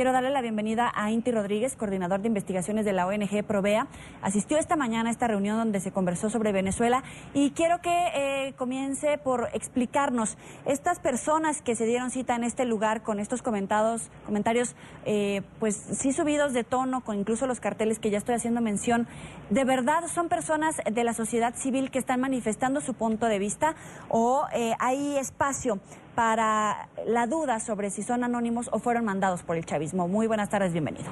quiero darle la bienvenida a Inti Rodríguez, coordinador de investigaciones de la ONG Provea. Asistió esta mañana a esta reunión donde se conversó sobre Venezuela y quiero que comience por explicarnos estas personas que se dieron cita en este lugar con estos comentarios, pues sí subidos de tono, con incluso los carteles que ya estoy haciendo mención. ¿De verdad son personas de la sociedad civil que están manifestando su punto de vista o hay espacio para la duda sobre si son anónimos o fueron mandados por el chavismo? Muy buenas tardes, bienvenido.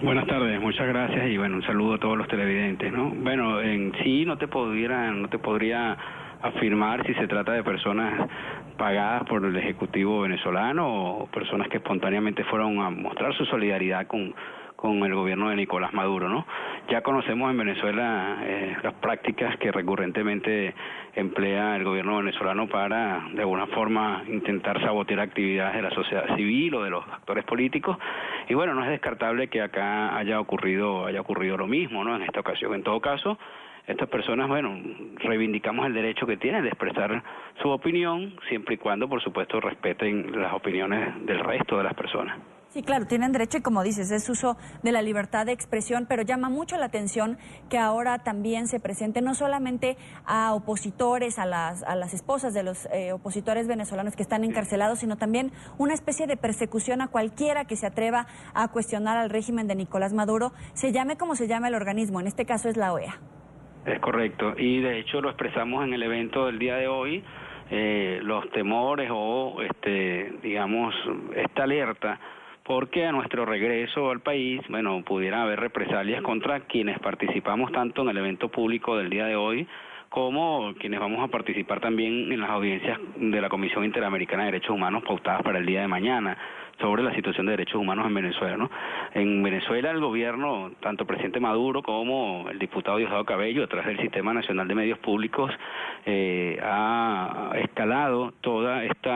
Buenas tardes, muchas gracias y bueno, un saludo a todos los televidentes, ¿no? Bueno, en sí no te podría afirmar si se trata de personas pagadas por el Ejecutivo venezolano o personas que espontáneamente fueron a mostrar su solidaridad con el gobierno de Nicolás Maduro, ¿no? Ya conocemos en Venezuela las prácticas que recurrentemente emplea el gobierno venezolano para, de alguna forma, intentar sabotear actividades de la sociedad civil o de los actores políticos. Y bueno, no es descartable que acá haya ocurrido lo mismo, ¿no? En esta ocasión. En todo caso, estas personas, bueno, reivindicamos el derecho que tienen de expresar su opinión, siempre y cuando, por supuesto, respeten las opiniones del resto de las personas. Sí, claro, tienen derecho y como dices, es uso de la libertad de expresión, pero llama mucho la atención que ahora también se presente no solamente a opositores, a las esposas de los opositores venezolanos que están encarcelados, sino también una especie de persecución a cualquiera que se atreva a cuestionar al régimen de Nicolás Maduro, se llame como se llame el organismo, en este caso es la OEA. Es correcto, y de hecho lo expresamos en el evento del día de hoy, los temores o, digamos, esta alerta, porque a nuestro regreso al país, bueno, pudiera haber represalias contra quienes participamos tanto en el evento público del día de hoy, como quienes vamos a participar también en las audiencias de la Comisión Interamericana de Derechos Humanos pautadas para el día de mañana, sobre la situación de derechos humanos en Venezuela, ¿no? En Venezuela el gobierno, tanto el presidente Maduro como el diputado Diosdado Cabello, a través del Sistema Nacional de Medios Públicos, ha escalado toda estos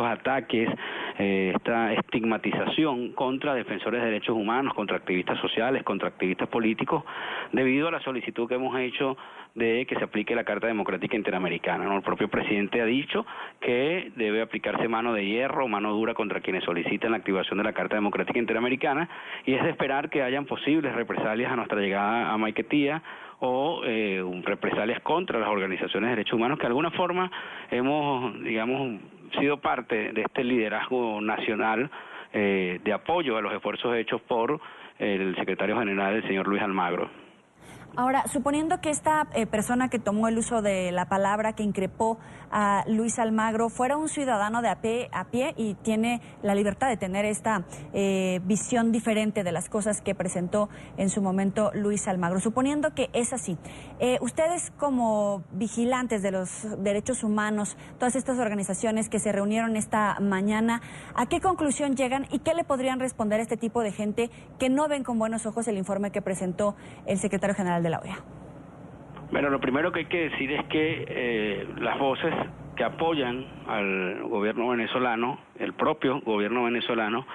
ataques, esta estigmatización contra defensores de derechos humanos, contra activistas sociales, contra activistas políticos, debido a la solicitud que hemos hecho de que se aplique la Carta Democrática Interamericana, ¿no? El propio presidente ha dicho que debe aplicarse mano de hierro, mano dura contra quienes soliciten la activación de la Carta Democrática Interamericana, y es de esperar que hayan posibles represalias a nuestra llegada a Maiquetía o represalias contra las organizaciones de derechos humanos que de alguna forma hemos, digamos, sido parte de este liderazgo nacional de apoyo a los esfuerzos hechos por el secretario general, el señor Luis Almagro. Ahora, suponiendo que esta persona que tomó el uso de la palabra, que increpó a Luis Almagro, fuera un ciudadano de a pie y tiene la libertad de tener esta visión diferente de las cosas que presentó en su momento Luis Almagro, suponiendo que es así, ustedes como vigilantes de los derechos humanos, todas estas organizaciones que se reunieron esta mañana, ¿a qué conclusión llegan y qué le podrían responder a este tipo de gente que no ven con buenos ojos el informe que presentó el secretario general de la OEA? Bueno, lo primero que hay que decir es que las voces que apoyan al gobierno venezolano, el propio gobierno venezolano,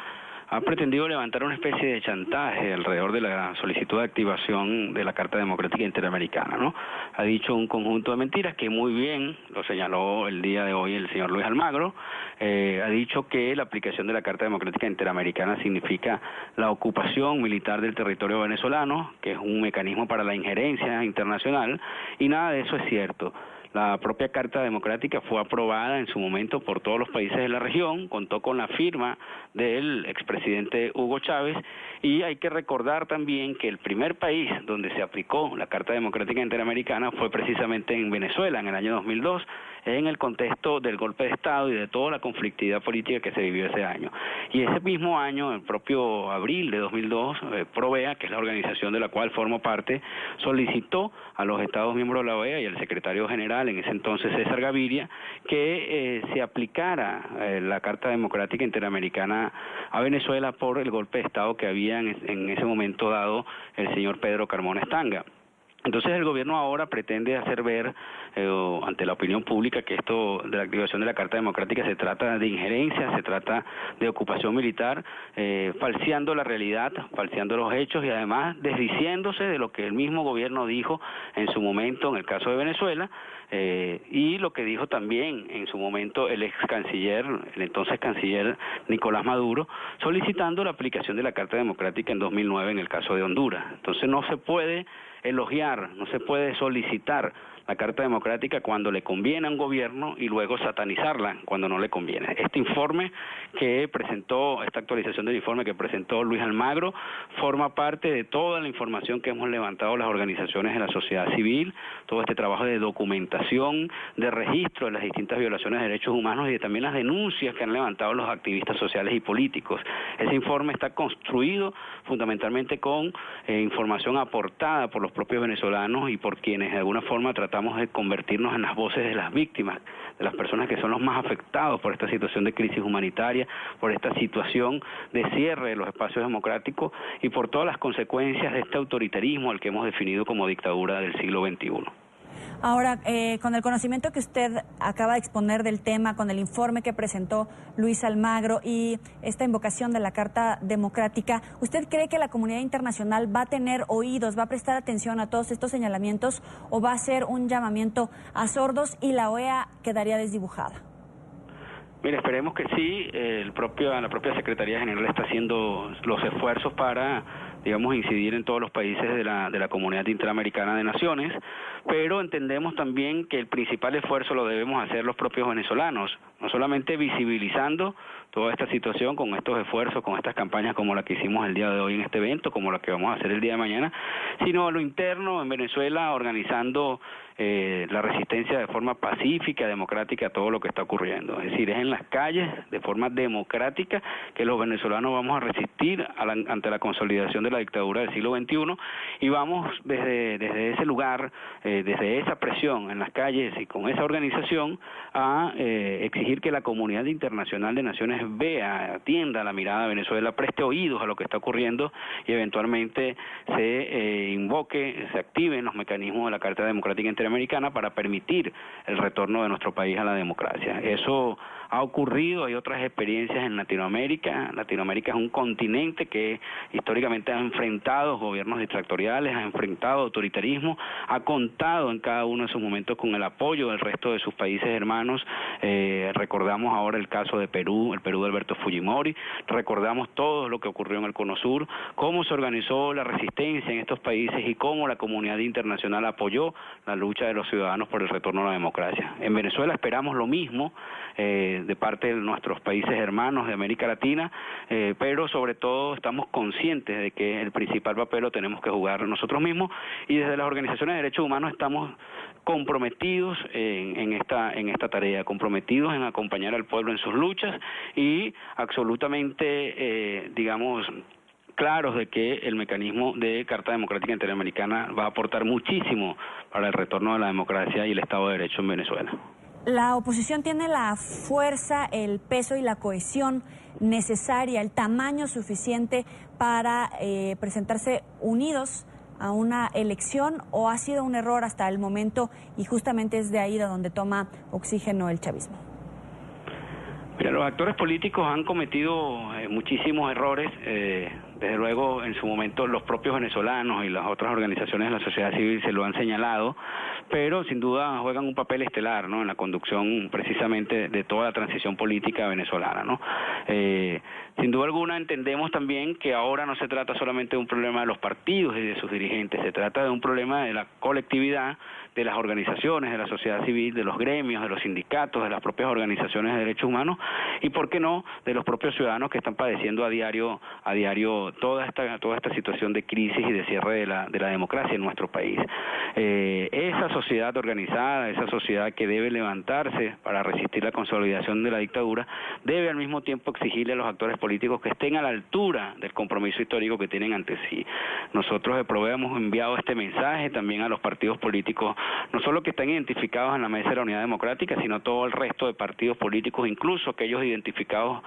ha pretendido levantar una especie de chantaje alrededor de la solicitud de activación de la Carta Democrática Interamericana, ¿no? Ha dicho un conjunto de mentiras que muy bien lo señaló el día de hoy el señor Luis Almagro. Ha dicho que la aplicación de la Carta Democrática Interamericana significa la ocupación militar del territorio venezolano, que es un mecanismo para la injerencia internacional, y nada de eso es cierto. La propia Carta Democrática fue aprobada en su momento por todos los países de la región, contó con la firma del expresidente Hugo Chávez, y hay que recordar también que el primer país donde se aplicó la Carta Democrática Interamericana fue precisamente en Venezuela, en el año 2002, en el contexto del golpe de Estado y de toda la conflictividad política que se vivió ese año. Y ese mismo año, el propio abril de 2002, Provea, que es la organización de la cual formo parte, solicitó a los Estados miembros de la OEA y al secretario general, en ese entonces César Gaviria, que se aplicara la Carta Democrática Interamericana a Venezuela por el golpe de Estado que había en ese momento dado el señor Pedro Carmona Estanga. Entonces el gobierno ahora pretende hacer ver ante la opinión pública que esto de la activación de la Carta Democrática se trata de injerencia, se trata de ocupación militar, falseando la realidad, falseando los hechos y además desdiciéndose de lo que el mismo gobierno dijo en su momento en el caso de Venezuela, y lo que dijo también en su momento el ex canciller, el entonces canciller Nicolás Maduro, solicitando la aplicación de la Carta Democrática en 2009 en el caso de Honduras. Entonces no se puede elogiar, no se puede solicitar la Carta Democrática cuando le conviene a un gobierno y luego satanizarla cuando no le conviene. Este informe que presentó, esta actualización del informe que presentó Luis Almagro, forma parte de toda la información que hemos levantado las organizaciones de la sociedad civil, todo este trabajo de documentación, de registro de las distintas violaciones de derechos humanos y de también las denuncias que han levantado los activistas sociales y políticos. Ese informe está construido fundamentalmente con información aportada por los propios venezolanos y por quienes de alguna forma tratamos de convertirnos en las voces de las víctimas, de las personas que son los más afectados por esta situación de crisis humanitaria, por esta situación de cierre de los espacios democráticos y por todas las consecuencias de este autoritarismo al que hemos definido como dictadura del siglo XXI. Ahora, con el conocimiento que usted acaba de exponer del tema, con el informe que presentó Luis Almagro y esta invocación de la Carta Democrática, ¿usted cree que la comunidad internacional va a tener oídos, va a prestar atención a todos estos señalamientos o va a ser un llamamiento a sordos y la OEA quedaría desdibujada? Mire, esperemos que sí. La propia Secretaría General está haciendo los esfuerzos para, digamos, incidir en todos los países de la Comunidad Interamericana de Naciones, pero entendemos también que el principal esfuerzo lo debemos hacer los propios venezolanos, no solamente visibilizando toda esta situación con estos esfuerzos, con estas campañas como la que hicimos el día de hoy en este evento, como la que vamos a hacer el día de mañana, sino a lo interno en Venezuela, organizando la resistencia de forma pacífica, democrática a todo lo que está ocurriendo. Es decir, es en las calles, de forma democrática, que los venezolanos vamos a resistir ante la consolidación de la dictadura del siglo XXI y vamos desde ese lugar, desde esa presión en las calles y con esa organización a exigir que la comunidad internacional de naciones vea, atienda la mirada de Venezuela, preste oídos a lo que está ocurriendo y eventualmente se invoque, se activen los mecanismos de la Carta Democrática Interamericana para permitir el retorno de nuestro país a la democracia. Eso ha ocurrido, hay otras experiencias en Latinoamérica. Latinoamérica es un continente que históricamente ha enfrentado gobiernos dictatoriales, ha enfrentado autoritarismo, ha contado en cada uno de esos momentos con el apoyo del resto de sus países hermanos. Recordamos ahora el caso de Perú, el Perú de Alberto Fujimori, recordamos todo lo que ocurrió en el Cono Sur, cómo se organizó la resistencia en estos países y cómo la comunidad internacional apoyó la lucha de los ciudadanos por el retorno a la democracia. En Venezuela esperamos lo mismo de parte de nuestros países hermanos de América Latina, pero sobre todo estamos conscientes de que el principal papel lo tenemos que jugar nosotros mismos y desde las organizaciones de derechos humanos estamos comprometidos en esta tarea, comprometidos en acompañar al pueblo en sus luchas y absolutamente, digamos, claros de que el mecanismo de Carta Democrática Interamericana va a aportar muchísimo para el retorno de la democracia y el Estado de Derecho en Venezuela. La oposición tiene la fuerza, el peso y la cohesión necesaria, el tamaño suficiente para presentarse unidos a una elección, ¿o ha sido un error hasta el momento y justamente es de ahí de donde toma oxígeno el chavismo? Mira, los actores políticos han cometido muchísimos errores, desde luego en su momento los propios venezolanos y las otras organizaciones de la sociedad civil se lo han señalado, pero sin duda juegan un papel estelar, ¿no?, en la conducción precisamente de toda la transición política venezolana, ¿no? Sin duda alguna entendemos también que ahora no se trata solamente de un problema de los partidos y de sus dirigentes, se trata de un problema de la colectividad, de las organizaciones, de la sociedad civil, de los gremios, de los sindicatos, de las propias organizaciones de derechos humanos y, ¿por qué no?, de los propios ciudadanos que están padeciendo a diario toda esta situación de crisis y de cierre de la democracia en nuestro país. Esas sociedad organizada, esa sociedad que debe levantarse para resistir la consolidación de la dictadura, debe al mismo tiempo exigirle a los actores políticos que estén a la altura del compromiso histórico que tienen ante sí. Nosotros de Provea hemos enviado este mensaje también a los partidos políticos, no solo que están identificados en la Mesa de la Unidad Democrática, sino todo el resto de partidos políticos, incluso aquellos identificados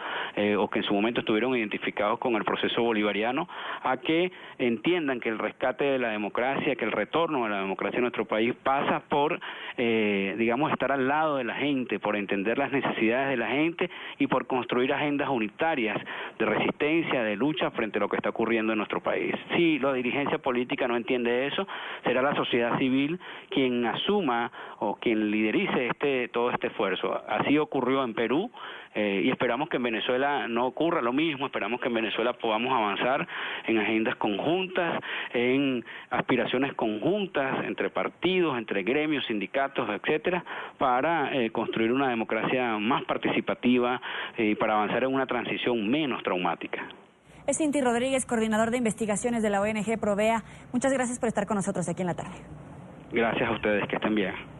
o que en su momento estuvieron identificados con el proceso bolivariano, a que entiendan que el rescate de la democracia, que el retorno de la democracia en nuestro país pasa por, digamos, estar al lado de la gente, por entender las necesidades de la gente y por construir agendas unitarias de resistencia, de lucha frente a lo que está ocurriendo en nuestro país. Si la dirigencia política no entiende eso, será la sociedad civil quien asuma o quien liderice todo este esfuerzo. Así ocurrió en Perú y esperamos que en Venezuela no ocurra lo mismo, esperamos que en Venezuela podamos avanzar en agendas conjuntas, en aspiraciones conjuntas entre partidos, entre gremios, sindicatos, etcétera, para construir una democracia más participativa y para avanzar en una transición menos traumática. Es Inti Rodríguez, coordinador de investigaciones de la ONG Provea. Muchas gracias por estar con nosotros aquí en la tarde. Gracias a ustedes, que estén bien.